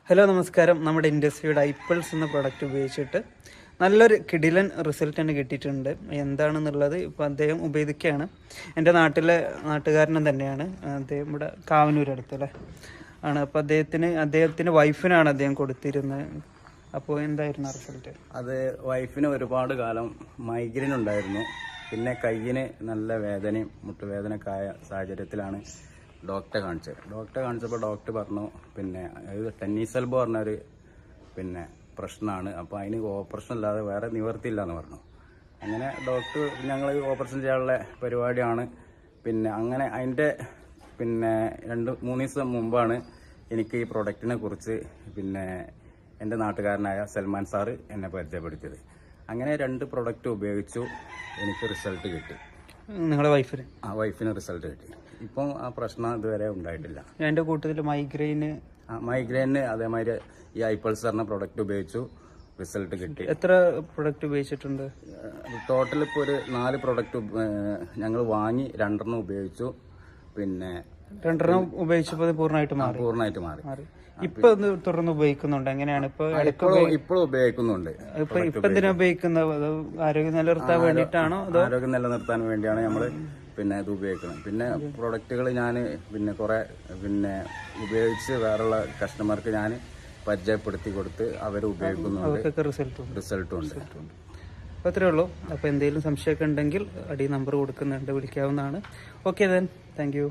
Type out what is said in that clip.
Hello നമസ്കാരം. നമ്മുടെ ഇൻഡസ്ട്രിയുടെ ഐപ്പിൾസ് എന്ന പ്രൊഡക്റ്റ് ഉപയോഗിച്ചിട്ട് നല്ലൊരു കിടിലൻ റിസൾട്ട് തന്നെ കിട്ടിയിട്ടുണ്ട്. എന്താണെന്നുള്ളത് ഇപ്പോൾ അദ്ദേഹം ഉപയോഗിക്കുകയാണ്. എൻ്റെ നാട്ടുകാരനും തന്നെയാണ്. അദ്ദേഹം ഇവിടെ കാവനൂരടുത്തല്ലേ ആണ്. അപ്പോൾ അദ്ദേഹത്തിൻ്റെ വൈഫിനാണ് അദ്ദേഹം കൊടുത്തിരുന്നത്. അപ്പോൾ എന്തായിരുന്നു റിസൾട്ട്? അത് വൈഫിന് ഒരുപാട് കാലം മൈഗ്രെയിൻ ഉണ്ടായിരുന്നു. പിന്നെ കയ്യിന് നല്ല വേദനയും മുട്ടുവേദനയൊക്കെ ആയ സാഹചര്യത്തിലാണ് ഡോക്ടറെ കാണിച്ചപ്പോൾ ഡോക്ടർ പറഞ്ഞു പിന്നെ ഇത് ടെന്നീസ് എൽബോ പറഞ്ഞൊരു പ്രശ്നമാണ്. അപ്പോൾ അതിന് ഓപ്പറേഷൻ അല്ലാതെ വേറെ നിവർത്തിയില്ല എന്ന് പറഞ്ഞു. അങ്ങനെ ഡോക്ടർ ഞങ്ങൾ ഓപ്പറേഷൻ ചെയ്യാനുള്ള പരിപാടിയാണ്. അങ്ങനെ അതിൻ്റെ 2-3 ദിവസം മുമ്പാണ് എനിക്ക് ഈ പ്രൊഡക്റ്റിനെ കുറിച്ച് എൻ്റെ നാട്ടുകാരനായ സൽമാൻ സാറ് എന്നെ പരിചയപ്പെടുത്തിയത്. അങ്ങനെ 2 പ്രൊഡക്റ്റ് ഉപയോഗിച്ചു. എനിക്ക് റിസൾട്ട് കിട്ടി. നിങ്ങളുടെ വൈഫിന് റിസൾട്ട് കിട്ടി. ഇപ്പം ആ പ്രശ്നം ഇതുവരെ ഉണ്ടായിട്ടില്ല. എൻ്റെ കൂട്ടത്തിൽ മൈഗ്രെയിന് അതേമാതിരി ഈ ഐപ്പിൾസ് പറഞ്ഞ പ്രൊഡക്റ്റ് ഉപയോഗിച്ചു, റിസൾട്ട് കിട്ടി. എത്ര പ്രൊഡക്റ്റ് ഉപയോഗിച്ചിട്ടുണ്ട്? ടോട്ടൽ ഇപ്പോൾ ഒരു 4 പ്രൊഡക്റ്റ് ഞങ്ങൾ വാങ്ങി 2 ഉപയോഗിച്ചു. 2 ഉപയോഗിച്ചപ്പോൾ പൂർണ്ണമായിട്ട് മാറി. ഇപ്പൊ തുറന്ന് ഉപയോഗിക്കുന്നുണ്ട്. എങ്ങനെയാണ് ഇപ്പോൾ ഉപയോഗിക്കുന്നുണ്ട്? ഇപ്പൊ എന്തിനാ ഉപയോഗിക്കുന്നത്? ആരോഗ്യം നിലനിർത്താൻ വേണ്ടിയിട്ടാണോ? ആരോഗ്യം നിലനിർത്താൻ വേണ്ടിയാണ് നമ്മൾ ഇത് ഉപയോഗിക്കുന്നത്. പ്രൊഡക്റ്റുകൾ ഞാൻ കുറെ ഉപയോഗിച്ച് വേറുള്ള കസ്റ്റമർക്ക് ഞാൻ പരിചയപ്പെടുത്തി കൊടുത്ത് അവർ ഉപയോഗിക്കുന്നുണ്ട്. റിസൾട്ടും ഉണ്ട്. അപ്പോൾ അത്രേ ഉള്ളൂ. അപ്പോൾ എന്തെങ്കിലും സംശയമൊക്കെ ഉണ്ടെങ്കിൽ അടി നമ്പർ കൊടുക്കുന്നുണ്ട്, വിളിക്കാവുന്നതാണ്. Okay then, thank U.